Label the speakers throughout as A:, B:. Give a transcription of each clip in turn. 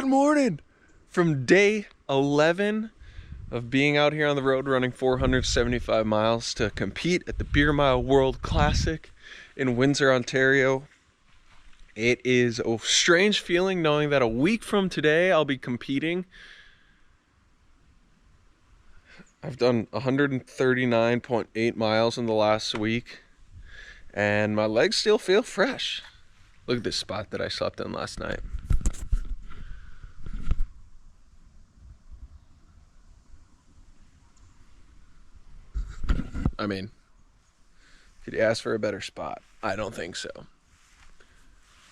A: Good morning from day 11 of being out here on the road running 475 miles to compete at the Beer Mile World Classic in Windsor, Ontario. It is a strange feeling knowing that a week from today I'll be competing. I've done 139.8 miles in the last week and my legs still feel fresh. Look at this spot that I slept in last night. I mean, could you ask for a better spot? I don't think so.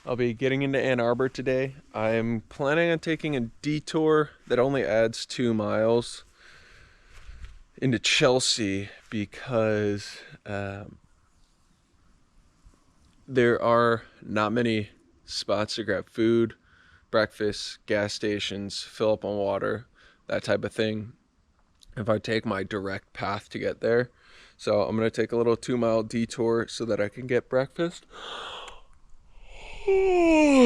A: I'll be getting into Ann Arbor today. I'm planning on taking a detour that only adds 2 miles into Chelsea because there are not many spots to grab food, breakfast, gas stations, fill up on water, that type of thing, if I take my direct path to get there. So I'm going to take a little 2-mile detour so that I can get breakfast. And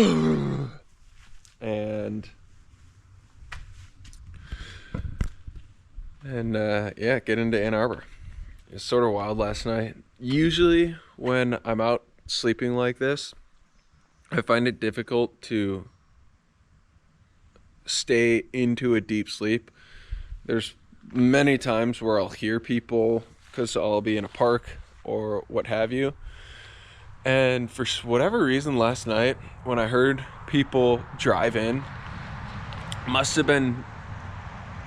A: yeah, get into Ann Arbor. It's sort of wild last night. Usually when I'm out sleeping like this, I find it difficult to stay into a deep sleep. There's many times where I'll hear people because I'll be in a park or what have you. And for whatever reason last night, when I heard people drive in, must have been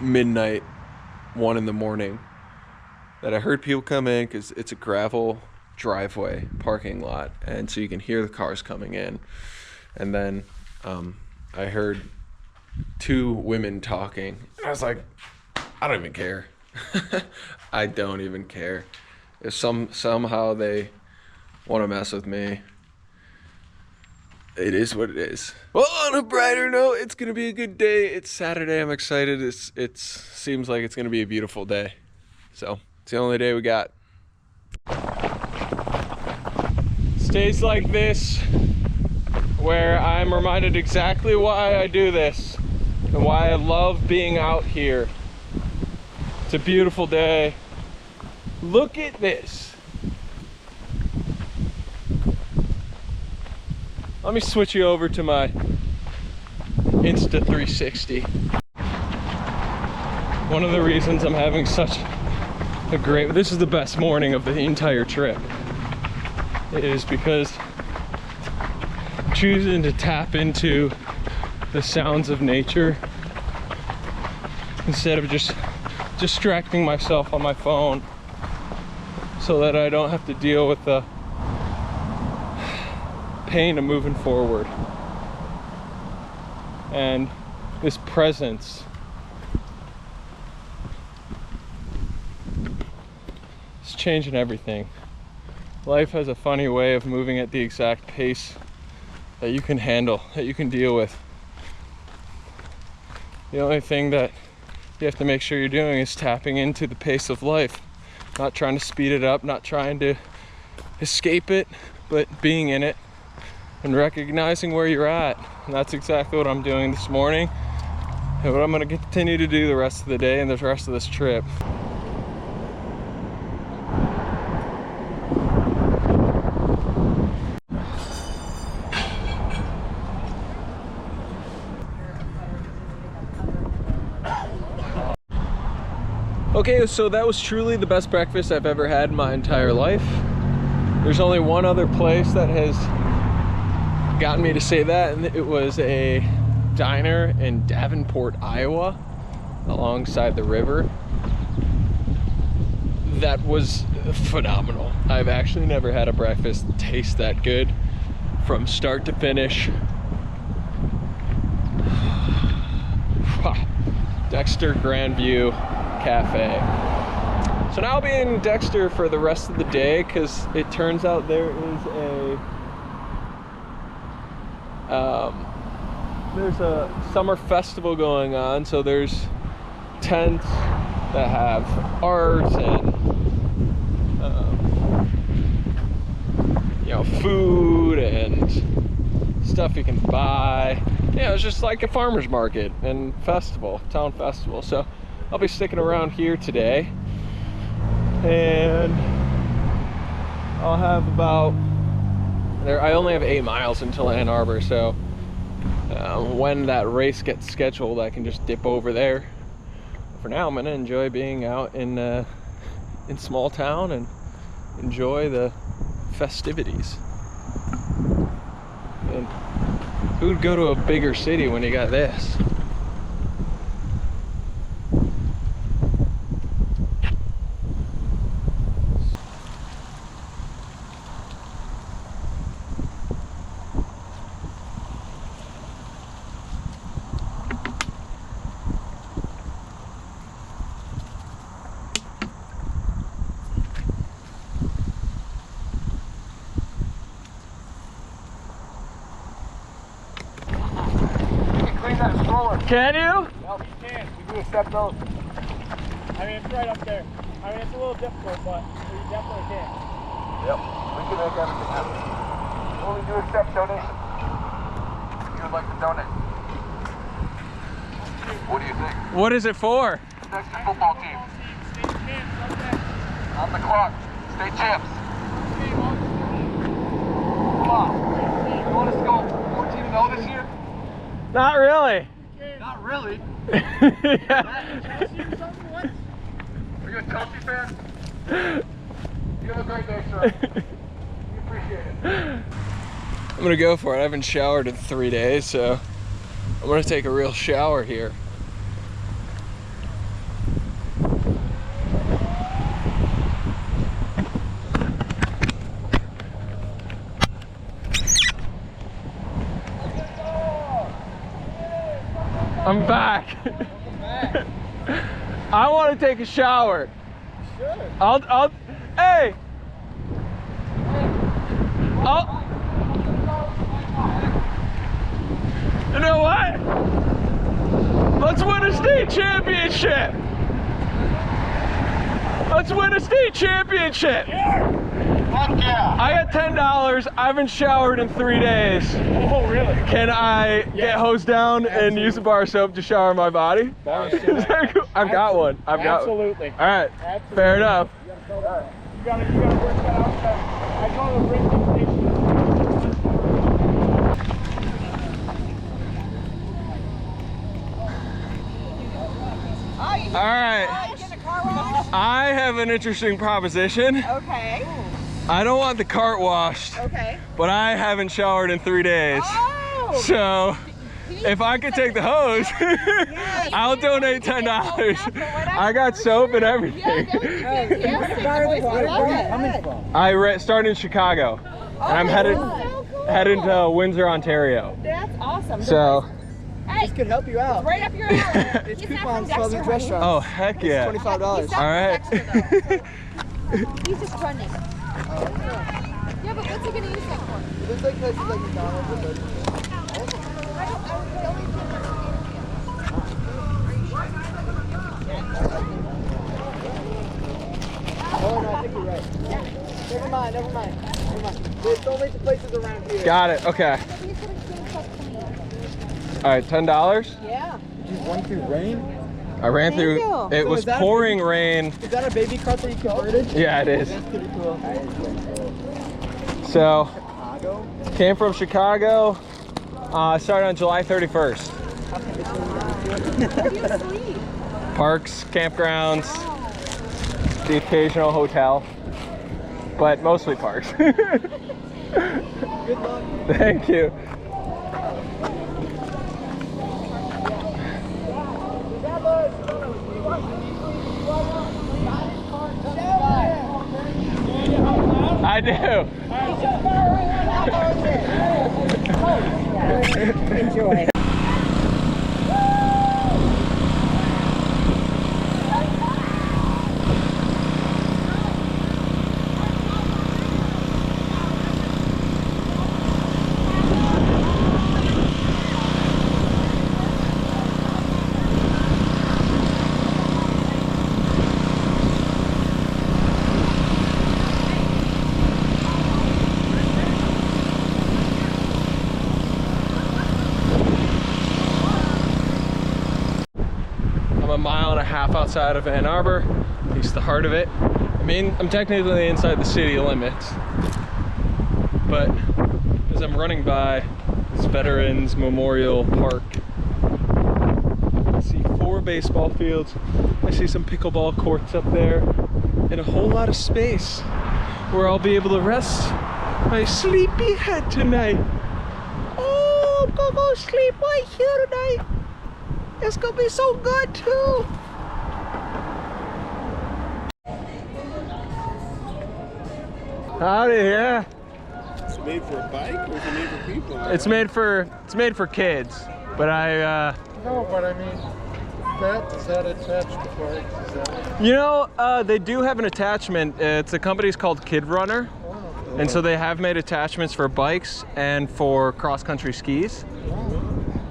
A: midnight, 1 in the morning, that I heard people come in because it's a gravel driveway parking lot. And so you can hear the cars coming in. And then I heard 2 women talking. I was like, I don't even care. I don't even care. If somehow they want to mess with me, it is what it is. Well, on a brighter note, it's gonna be a good day. It's Saturday. I'm excited. It seems like it's gonna be a beautiful day. So it's the only day we got. Stays like this, where I'm reminded exactly why I do this and why I love being out here. It's a beautiful day. Look at this. Let me switch you over to my Insta 360. One of the reasons I'm having such a great, this is the best morning of the entire trip, is because I'm choosing to tap into the sounds of nature instead of just distracting myself on my phone, so that I don't have to deal with the pain of moving forward. And this presence is changing everything. Life has a funny way of moving at the exact pace that you can handle, that you can deal with. The only thing that you have to make sure you're doing is tapping into the pace of life, not trying to speed it up, not trying to escape it, but being in it and recognizing where you're at. And that's exactly what I'm doing this morning, and what I'm going to continue to do the rest of the day and the rest of this trip. Okay, so that was truly the best breakfast I've ever had in my entire life. There's only one other place that has gotten me to say that, and it was a diner in Davenport, Iowa, alongside the river. That was phenomenal. I've actually never had a breakfast taste that good from start to finish. Dexter Grandview Cafe. So now I'll be in Dexter for the rest of the day because it turns out there is there's a summer festival going on. So there's tents that have art and you know, food and stuff you can buy. yeah, it was just like a farmer's market and festival, town festival. So I'll be sticking around here today, and I'll have about I only have 8 miles until Ann Arbor, so when that race gets scheduled, I can just dip over there. For now, I'm gonna enjoy being out in small town and enjoy the festivities. And who would go to a bigger city when you got this? Can you?
B: No, you can. We do accept those. I mean, it's right up there. I mean, it's a little difficult, but you definitely can.
C: Yep, we can make everything happen. Only do accept donations. If you would like to donate. What do you think?
A: What is it for?
C: Next to football team.
B: State champs up there.
C: On the clock. State champs. Come on. You want us to go 14-0 this year?
A: Not really.
C: Not really.
A: Yeah.
C: Are you a Chelsea fan? You have a great day, sir. We appreciate it.
A: I'm gonna go for it. I haven't showered in 3 days, so I'm gonna take a real shower here. I'm back. I want to take a shower.
B: Sure.
A: Hey. You know what? Let's win a state championship. Let's win a state championship.
C: Fuck yeah.
A: I got $10. I haven't showered in 3 days.
B: Oh, really?
A: Can I get hosed down and use a bar of soap to shower my body?
B: Bar
A: Is that cool? I've got one. I've got one.
B: Absolutely.
A: All right.
B: Absolutely.
A: Fair enough.
B: You gotta work that out. I go to the rinsing station.
A: All right. I have an interesting proposition.
D: Okay.
A: I don't want the cart washed,
D: Okay.
A: but I haven't showered in 3 days.
D: Oh.
A: So if I could take the hose,
D: Yes.
A: I'll donate $10. I got soap and everything. I started in Chicago, and I'm headed to Windsor, Ontario.
D: That's awesome.
A: So,
D: Hey,
B: Could help you out.
D: right up your alley.
B: It's
D: He's not
B: coupons
D: from
B: for
D: Dexter,
B: the restaurant.
A: oh heck yeah!
B: $25.
A: All right.
D: He's just running. Yeah, but what's he gonna use that for?
B: It's like places like McDonald's or Burger King. Oh no, I think you're right. Never mind. It's only the places around here.
A: Got it. Okay. All right, $10.
D: Yeah.
B: You run through rain?
A: I ran
D: Thank
A: through.
D: you.
A: It
B: So
A: was
B: is that a
A: pouring rain.
B: Is that a baby cart that you converted?
A: Yeah, it is.
B: That's pretty cool.
A: So,
B: Chicago?
A: came from Chicago. Started on July 31st.
D: Where do you sleep?
A: Parks, campgrounds, the occasional hotel, but mostly parks.
B: Good luck.
A: Thank you. I do.
D: Enjoy.
A: a mile and a half outside of Ann Arbor. It's the heart of it. I mean, I'm technically inside the city limits, but as I'm running by this Veterans Memorial Park, I see 4 baseball fields. I see some pickleball courts up there, and a whole lot of space where I'll be able to rest my sleepy head tonight. Oh, I'm gonna go sleep right here tonight. It's gonna be so good too. Howdy, yeah.
E: It's made for a bike, or is it made for people?
A: It's made for kids, but
B: No, but I mean, does that attach to bikes? Is that...
A: you know, they do have an attachment. It's a company's called Kid Runner, and so they have made attachments for bikes and for cross-country skis.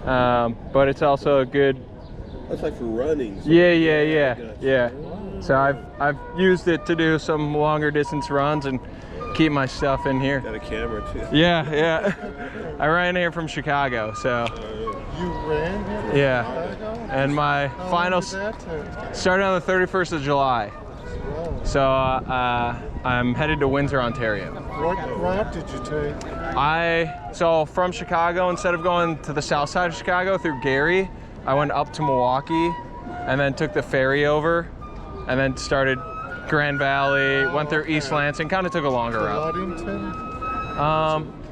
A: But it's also a good.
E: That's like for running. So
A: Yeah. So I've used it to do some longer distance runs and keep my stuff in here.
E: Got a camera too.
A: Yeah. I ran here from Chicago, so.
B: You ran here from
A: Yeah.
B: Chicago?
A: And my
B: How
A: final
B: long did that take?
A: started on the 31st of July.
B: Whoa.
A: So I'm headed to Windsor, Ontario.
B: What route did you take?
A: So from Chicago, instead of going to the south side of Chicago through Gary, I went up to Milwaukee and then took the ferry over and then started Grand Valley, went through East Lansing, kind of took a longer route.
B: Ludington?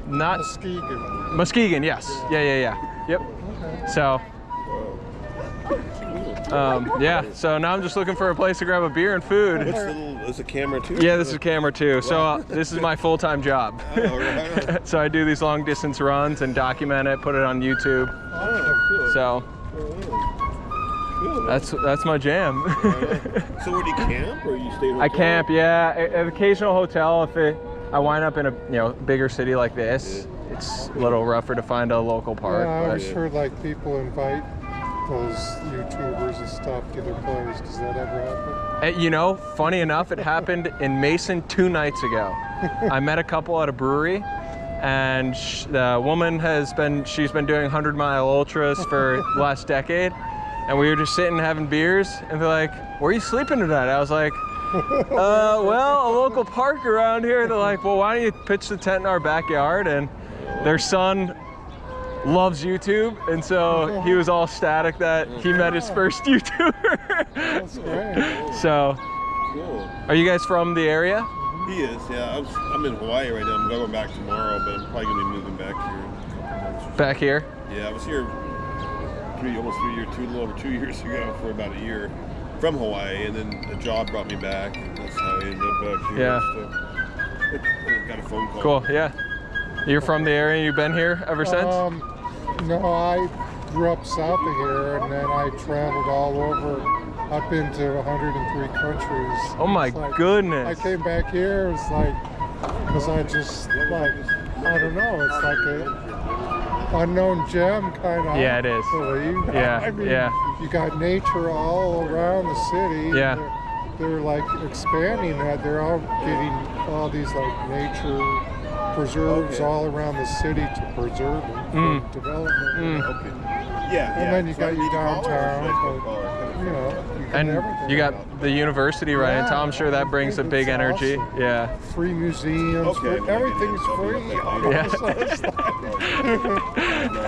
A: Not
B: Muskegon.
A: Muskegon, yes. Yeah. Yep.
B: Okay.
A: So, yeah, so now I'm just looking for a place to grab a beer and food.
E: What's the little? Is a camera too?
A: Yeah, this is camera too. So this is my full-time job.
E: Oh, right.
A: So I do these long distance runs and document it, put it on YouTube.
E: Oh, cool.
A: So
E: Cool.
A: that's my jam.
E: So where do you camp, or you stay?
A: I camp, yeah. An occasional hotel if I wind up in a bigger city like this. It's a little rougher to find a local park.
B: Yeah, I
A: but-
B: always heard like people invite those YouTubers and stuff to their place. Does that ever happen?
A: Funny enough, it happened in Mason 2 nights ago. I met a couple at a brewery, and the woman she's been doing 100-mile ultras for the last decade, and we were just sitting having beers, and they're like, "Where are you sleeping tonight?" I was like, well, a local park around here. They're like, "Well, why don't you pitch the tent in our backyard?" And their son loves YouTube, and so he was all ecstatic that he met his first YouTuber.
B: That's great.
A: So,
E: Cool.
A: are you guys from the area?
E: He is. Yeah, I'm in Hawaii right now. I'm going back tomorrow, but I'm probably gonna be moving back here.
A: Back here?
E: Yeah, I was here almost 3 years, a little over 2 years ago for about a year from Hawaii, and then a job brought me back, and that's how I ended up back here.
A: Yeah.
E: So, I got a phone call.
A: Cool, yeah. You're from the area, you've been here ever since?
B: No, I grew up south of here, and then I traveled all over. I've been to 103 countries.
A: Oh my
B: It's like,
A: goodness.
B: I came back here, it's like, because I just, like, I don't know, it's like a unknown gem kind of.
A: Yeah, it is.
B: I believe.
A: Yeah,
B: I mean,
A: yeah.
B: you got nature all around the city.
A: Yeah.
B: They're like expanding that. They're all getting all these like nature preserves all around the city to preserve them for development.
E: Okay. Yeah.
B: And then you got your
E: Should I call her, or
B: downtown,
E: should I
B: but,
E: call her?
B: you know, you got
A: And
B: everything.
A: you got the university right in town. I'm sure that brings a big
B: It's
A: energy.
B: awesome.
A: Yeah.
B: Free museums,
E: Okay,
B: but everything's free.
A: Yeah.
B: So it's like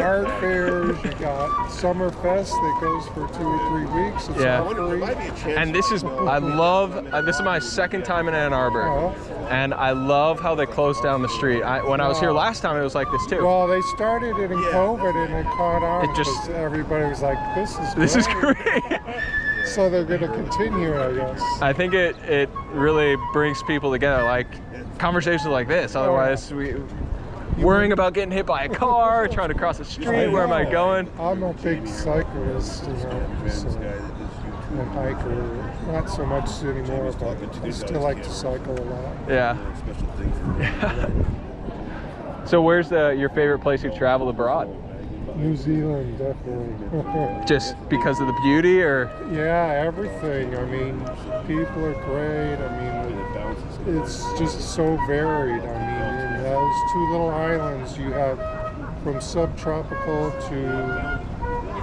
B: art fairs, you got Summer Fest that goes for 2 or 3 weeks. It's
A: Yeah.
E: I
B: all
E: wonder, there
B: free.
E: might be a chance.
A: And this is, I love, this is my second time in Ann Arbor.
B: Oh.
A: And I love how they closed down the street. When I was here last time, it was like this too.
B: Well, they started it in COVID and it caught on.
A: It just-
B: because everybody was like,
A: This is great.
B: So they're going to continue, I guess.
A: I think it really brings people together, like conversations like this. Otherwise, worrying about getting hit by a car, trying to cross the street, where am I going?
B: I'm a big cyclist, you know, so, and hiker. Not so much anymore, but I still like to cycle a lot.
A: Yeah.
E: Special thing for
A: So where's your favorite place you've traveled abroad?
B: New Zealand, definitely.
A: Just because of the beauty, or?
B: Yeah, everything. I mean, people are great. I mean, it's just so varied. I mean, in those 2 little islands, you have from subtropical to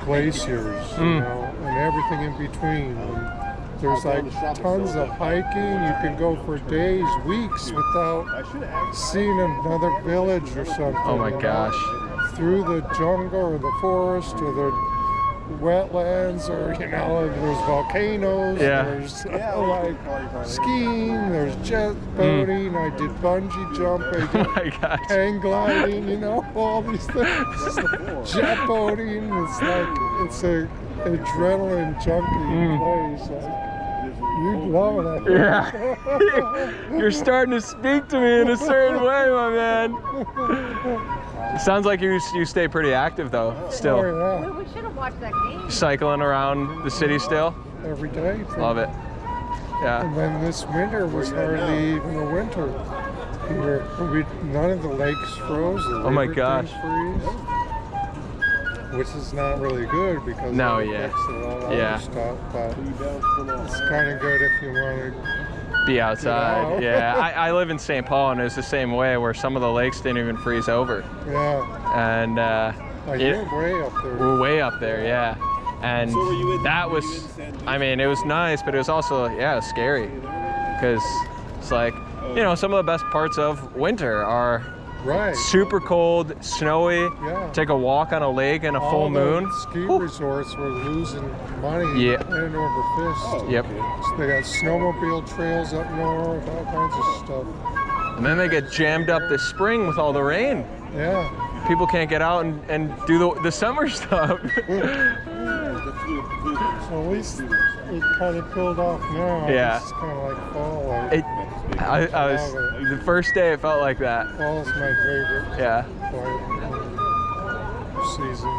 B: glaciers, you know, and everything in between. And there's like tons of hiking. You can go for days, weeks without seeing another village or something.
A: Oh my
B: you know,
A: gosh.
B: through the jungle or the forest or the wetlands, or you know, there's volcanoes.
A: Yeah.
B: There's like skiing. There's jet boating. I did bungee jumping.
A: Oh my gosh.
B: Hang gliding, you know, all these things. Jet boating, it's like, it's a adrenaline junkie place. Like, you'd love it.
A: Yeah. You're starting to speak to me in a certain way, my man. It sounds like you stay pretty active though, still.
B: Oh, yeah.
D: We should have watched that game.
A: Cycling around the city still.
B: Every day.
A: Love it. Yeah.
B: And then this winter was hardly even a winter here. None of the lakes froze. The
A: Oh my
B: river
A: gosh.
B: didn't freeze, which is not really good because
A: No,
B: it
A: yeah.
B: affects a lot of
A: Yeah.
B: other stuff. But it's kind of good if you want to.
A: Be outside.
B: Yeah.
A: Yeah. I live in St. Paul and it was the same way where some of the lakes didn't even freeze over.
B: Yeah.
A: And
B: You're way up there.
A: we're way up there, yeah. And
E: So were you in-
A: that
E: were
A: was,
E: you in San Diego?
A: I mean, it was nice, but it was also, yeah, scary. Because it's like, you know, some of the best parts of winter are
B: Right.
A: super cold, snowy,
B: Yeah.
A: take a walk on a lake in a full
B: All the
A: moon.
B: ski
A: Whew.
B: resorts were losing money
A: Yeah.
B: hand over fist.
A: Yep.
B: So they got snowmobile trails up north, all kinds of stuff.
A: And then they get jammed up this spring with all the rain.
B: Yeah.
A: People can't get out and do the summer stuff.
B: So at least it kind of cooled off now.
A: Yeah.
B: It's kind of like fall. Like,
A: I was, the first day it felt like that.
B: fall's my favorite
A: Yeah.
B: season.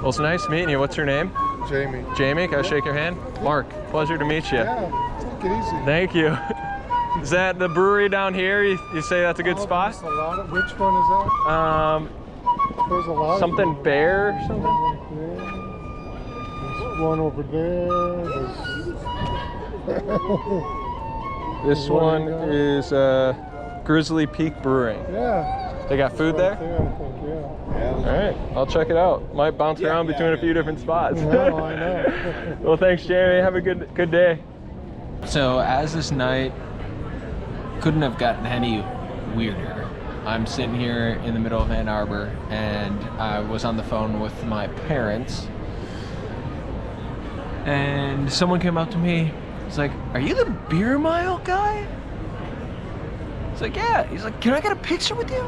A: Well, it's nice meeting you. What's your name?
B: Jamie.
A: Jamie, can I shake your hand? Mark, pleasure to meet you.
B: Yeah, take it easy.
A: Thank you. Is that the brewery down here? You say that's a good spot?
B: There's a lot of, which one is that? There's a lot
A: Something
B: of
A: bear or something?
B: There's one over there.
A: This one is Grizzly Peak Brewing.
B: Yeah.
A: They got food there?
B: I think, yeah.
A: All right, I'll check it out. Might bounce around between a few different spots.
B: No, I know.
A: Well, thanks, Jamie. Have a good day. So, as this night couldn't have gotten any weirder, I'm sitting here in the middle of Ann Arbor, and I was on the phone with my parents, and someone came up to me. He's like, "Are you the beer mile guy?" It's like, "Yeah." He's like, "Can I get a picture with you?"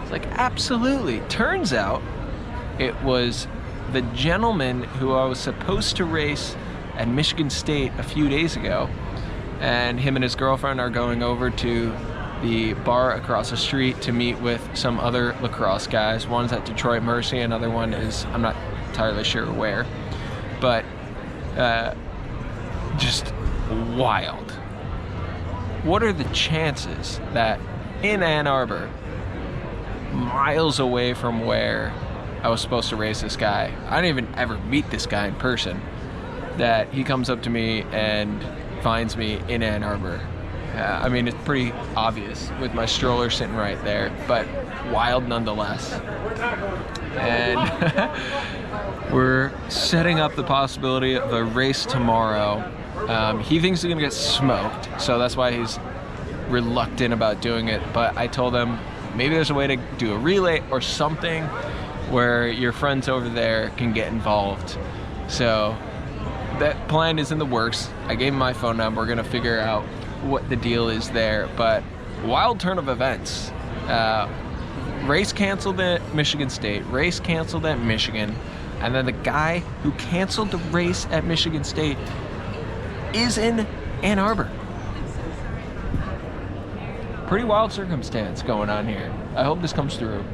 A: It's like, "Absolutely." Turns out it was the gentleman who I was supposed to race at Michigan State a few days ago, and him and his girlfriend are going over to the bar across the street to meet with some other lacrosse guys. One's at Detroit Mercy, another one is, I'm not entirely sure where, but just wild. What are the chances that in Ann Arbor, miles away from where I was supposed to race this guy, I didn't even ever meet this guy in person, that he comes up to me and finds me in Ann Arbor? I mean, it's pretty obvious with my stroller sitting right there, but wild nonetheless. And we're setting up the possibility of a race tomorrow. He thinks he's gonna get smoked, so that's why he's reluctant about doing it. But I told him maybe there's a way to do a relay or something where your friends over there can get involved. So that plan is in the works. I gave him my phone number. We're gonna figure out what the deal is there. But wild turn of events. Race canceled at Michigan State, race canceled at Michigan, and then the guy who canceled the race at Michigan State is in Ann Arbor. Pretty wild circumstance going on here. I hope this comes through.